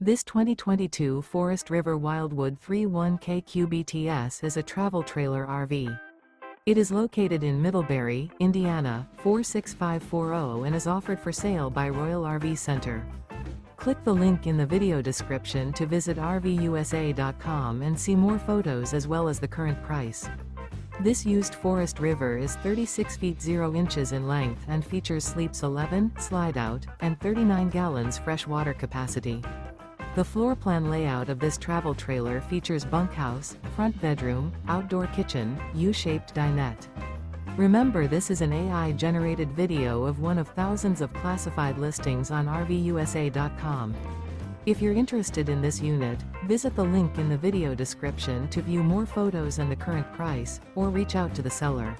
This 2022 Forest River Wildwood 31K QBTS is a travel trailer RV. It is located in Middlebury, Indiana, 46540 and is offered for sale by Royal RV Center. Click the link in the video description to visit RVUSA.com and see more photos as well as the current price. This used Forest River is 36 feet 0 inches in length and features sleeps 11, slide-out, and 39 gallons fresh water capacity. The floor plan layout of this travel trailer features bunkhouse, front bedroom, outdoor kitchen, U-shaped dinette. Remember, this is an AI-generated video of one of thousands of classified listings on RVUSA.com. If you're interested in this unit, visit the link in the video description to view more photos and the current price, or reach out to the seller.